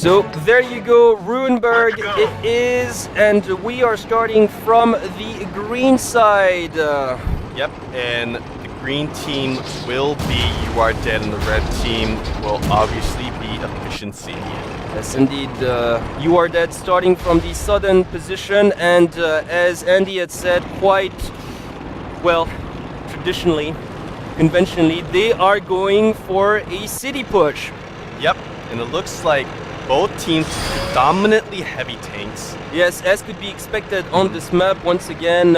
So there you go, Ruenberg it is, and we are starting from the green side. Yep, and the green team will be You Are Dead, and the red team will obviously be Efficiency. Yes, indeed. You Are Dead starting from the southern position, and as Andy had said, quite well, traditionally, conventionally, they are going for a city push. Yep, and it looks like both teams predominantly heavy tanks. Yes, as could be expected on this map. Once again,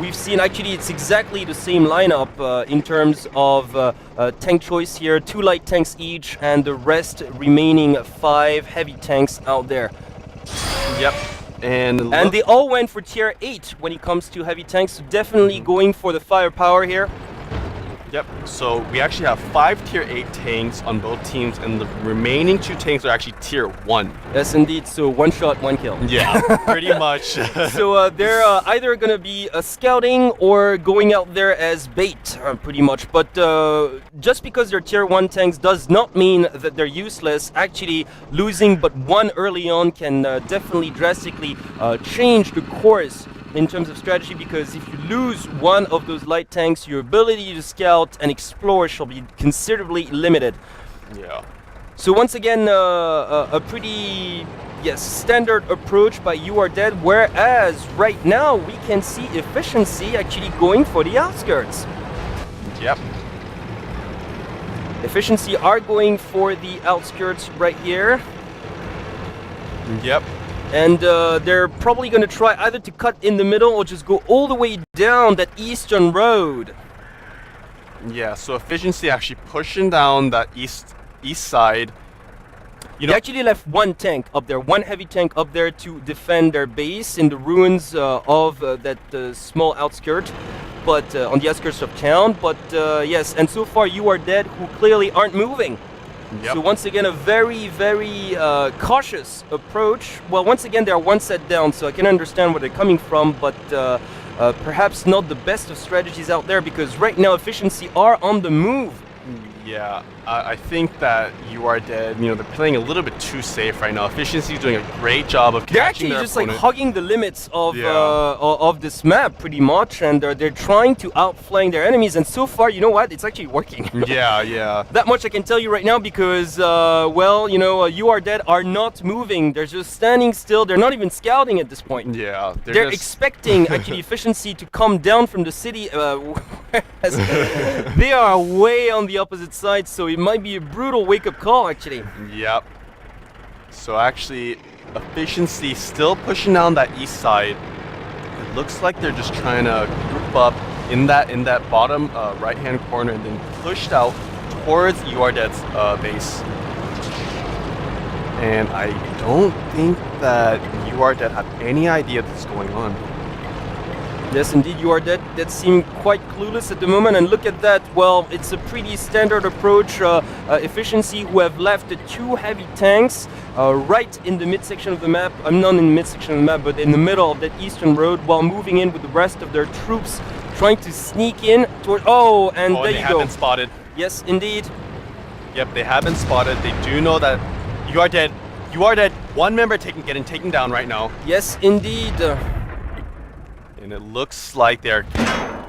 we've seen actually it's exactly the same lineup in terms of tank choice here. 2 light tanks each, and the rest remaining 5 heavy tanks out there. Yep, and they all went for tier 8 when it comes to heavy tanks. So definitely going for the firepower here. Yep, so we actually have 5 tier 8 tanks on both teams, and the remaining 2 tanks are actually tier 1. Yes, indeed. So 1 shot, 1 kill. Yeah, pretty much. So they're either going to be scouting or going out there as bait, pretty much. But just because they're tier 1 tanks does not mean that they're useless. Actually, losing but 1 early on can definitely drastically change the course in terms of strategy, because if you lose 1 of those light tanks, your ability to scout and explore shall be considerably limited. Yeah. So once again, a pretty standard approach by You Are Dead, whereas right now we can see Efficiency actually going for the outskirts. Yep. Efficiency are going for the outskirts right here. Yep. And they're probably going to try either to cut in the middle or just go all the way down that eastern road. Yeah, so Efficiency actually pushing down that east side. They actually left 1 tank up there, 1 heavy tank up there to defend their base in the ruins of that small outskirt, but on the outskirts of town. But yes, and so far You Are Dead, who clearly aren't moving. Yep. So once again, a very, very cautious approach. Well, once again, they are 1 set down, so I can understand where they're coming from, but perhaps not the best of strategies out there, because right now Efficiency are on the move. Yeah, I think that You Are Dead, they're playing a little bit too safe right now. Efficiency is doing a great job of catching They're actually their just opponent. like hugging the limits of this map pretty much, and they're trying to outflank their enemies, and so far, you know what, it's actually working. Yeah. That much I can tell you right now, because You Are Dead are not moving. They're just standing still. They're not even scouting at this point. Yeah, they're expecting actually Efficiency to come down from the city, whereas they are way on the opposite side, so it might be a brutal wake-up call actually. Yep. So actually, Efficiency still pushing down that east side. It looks like they're just trying to group up in that bottom right-hand corner and then pushed out towards You Are Dead's base. And I don't think that You Are Dead have any idea what's going on. Yes, indeed, You Are Dead. That seem quite clueless at the moment, and look at that. Well, it's a pretty standard approach. Efficiency, who have left the 2 heavy tanks right in the midsection of the map. I'm not in the midsection of the map, but in the middle of that eastern road, while moving in with the rest of their troops, trying to sneak in toward. And there they you have go. been spotted. Yes, indeed. Yep, they have been spotted. They do know that You Are Dead. You Are Dead. 1 member getting taken down right now. Yes, indeed. And it looks like they're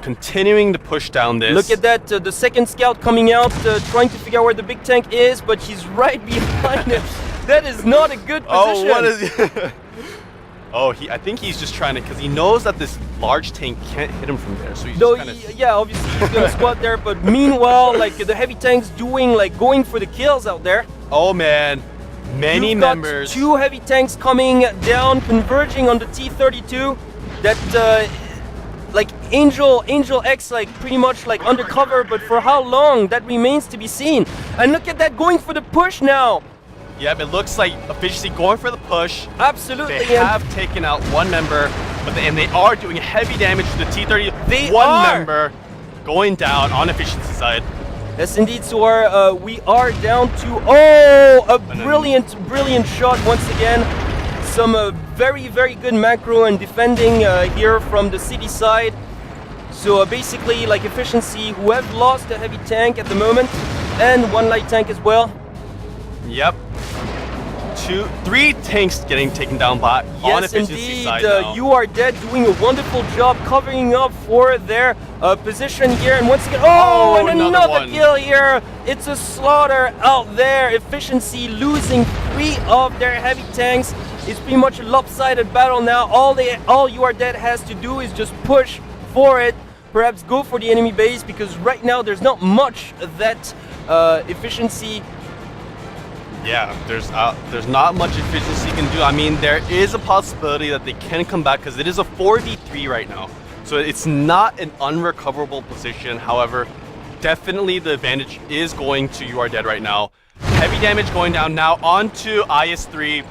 continuing to push down this. Look at that, the second scout coming out, trying to figure out where the big tank is, but he's right behind him. That is not a good position. Oh, what is he? I think he's just trying to, because he knows that this large tank can't hit him from there. So he's just kind of... Yeah, obviously he's gonna squat there, but meanwhile, like the heavy tanks going for the kills out there. Oh man, many You've members. Got 2 heavy tanks coming down, converging on the T-32. That like Angel X, like pretty much like undercover, but for how long, that remains to be seen. And look at that, going for the push now. Yep, it looks like Efficiency going for the push. Absolutely. They have taken out 1 member, and they are doing heavy damage to the T-30. They 1 are. member going down on Efficiency side. Yes, indeed. So we are down to a brilliant shot once again. Some very, very good macro and defending here from the city side. So basically, like Efficiency, who have lost a heavy tank at the moment, and 1 light tank as well. Yep. three tanks getting taken down by on Yes, efficiency indeed. side now. You are dead, doing a wonderful job covering up for their position here. And once again, oh, and another another one. kill here. It's a slaughter out there. Efficiency losing 3 of their heavy tanks. It's pretty much a lopsided battle now. All You Are Dead has to do is just push for it. Perhaps go for the enemy base, because right now there's not much that efficiency. Yeah, there's not much efficiency you can do. I mean, there is a possibility that they can come back because it is a 4v3 right now. So it's not an unrecoverable position. However, definitely the advantage is going to You Are Dead right now. Heavy damage going down now onto IS-3.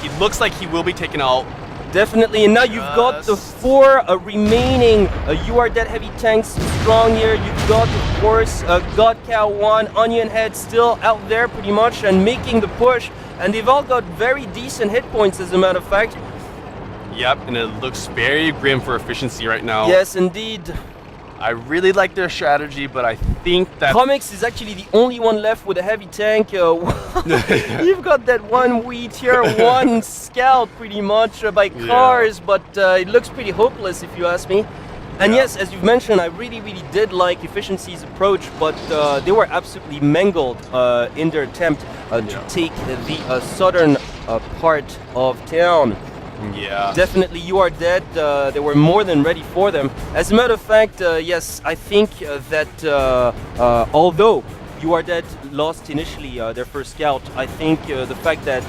He looks like he will be taken out. Definitely, and now you've got the 4 remaining You Are Dead heavy tanks strong here. You've got, of course, God Cow 1, Onion Head still out there pretty much and making the push. And they've all got very decent hit points, as a matter of fact. Yep, and it looks very grim for efficiency right now. Yes, indeed. I really like their strategy, but I think that Comics is actually the only one left with a heavy tank. You've got that one wee tier 1 scout pretty much by cars, but it looks pretty hopeless if you ask me. And yes, as you've mentioned, I really did like Efficiency's approach, but they were absolutely mangled in their attempt to take the southern part of town. Yeah. Definitely, You Are Dead. They were more than ready for them. As a matter of fact, yes, I think that although You Are Dead lost initially their first scout, I think the fact that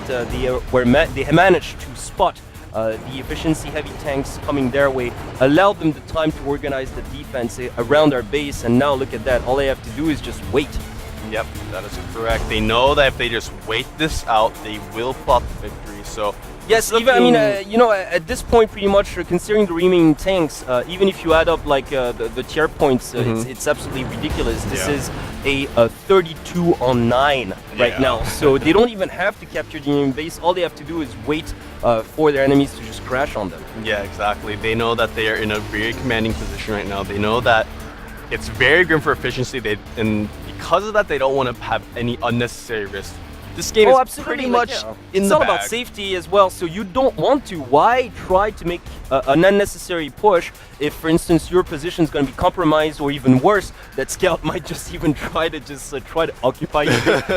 they managed to spot the efficiency heavy tanks coming their way allowed them the time to organize the defense around their base. And now look at that. All they have to do is just wait. Yep, that is correct. They know that if they just wait this out, they will pull out the victory. So yes, even I mean, you know, at this point, pretty much considering the remaining tanks, even if you add up like the tier points, it's absolutely ridiculous. This is a 32 on 9 right now, so they don't even have to capture the enemy base. All they have to do is wait for their enemies to just crash on them. Yeah, exactly. They know that they are in a very commanding position right now. They know that it's very grim for efficiency. And because of that, they don't want to have any unnecessary risk. This game is pretty much in the bag. It's all about safety as well, so you don't want to. Why try to make an unnecessary push if, for instance, your position is going to be compromised, or even worse, that scout might just even try to occupy you.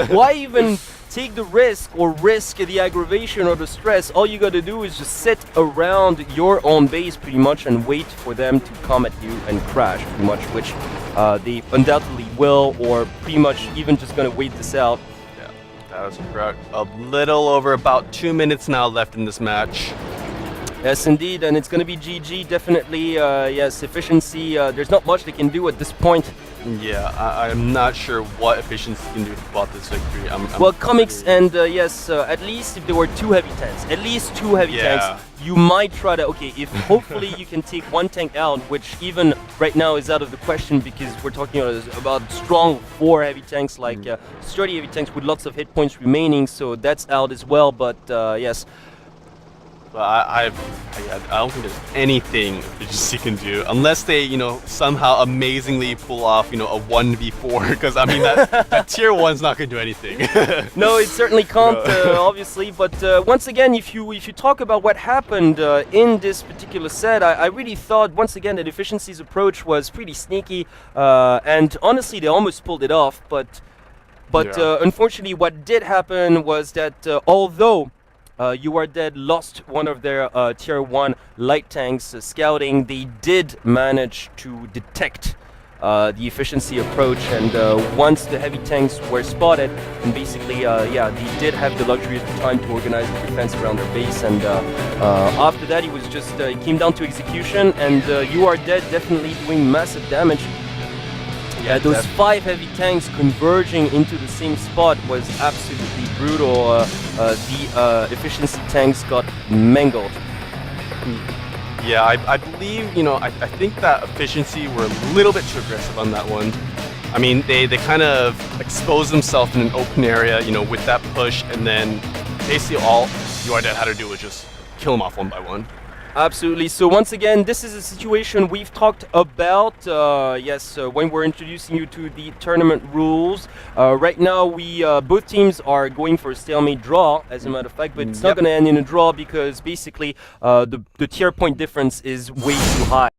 Why even take the risk or risk the aggravation or the stress? All you got to do is just sit around your own base pretty much and wait for them to come at you and crash pretty much, which they undoubtedly will, or pretty much even just going to wait this out. That was correct. A little over about 2 minutes now left in this match. Yes, indeed, and it's going to be GG, definitely. Yes, efficiency, there's not much they can do at this point. Yeah, I'm not sure what efficiency can do to pull out this victory. Well, Comics and yes, at least if there were 2 heavy tanks, at least 2 heavy tanks, you might try to, okay, if hopefully you can take 1 tank out, which even right now is out of the question because we're talking about strong 4 heavy tanks, like sturdy heavy tanks with lots of hit points remaining, so that's out as well, but yes. I don't think there's anything efficiency can do unless they, you know, somehow amazingly pull off, you know, a 1v4. Because I mean that tier 1's not gonna do anything. No, it certainly can't, obviously. But once again, if you talk about what happened in this particular set, I really thought once again that Efficiency's approach was pretty sneaky, and honestly, they almost pulled it off. But unfortunately, what did happen was that although You Are Dead lost one of their tier 1 light tanks scouting, they did manage to detect the efficiency approach, and once the heavy tanks were spotted, and basically they did have the luxury of the time to organize the defense around their base, and after that it came down to execution, and You Are Dead definitely doing massive damage. Yeah, those 5 heavy tanks converging into the same spot was absolutely brutal. The efficiency tanks got mangled. Yeah, I believe, you know, I think that efficiency were a little bit too aggressive on that one. I mean, they kind of exposed themselves in an open area, you know, with that push, and then basically all You Are Dead had to do was just kill them off one by one. Absolutely. So once again, this is a situation we've talked about, when we're introducing you to the tournament rules. Right now, we both teams are going for a stalemate draw, as a matter of fact, but it's not going to end in a draw because basically the tier point difference is way too high.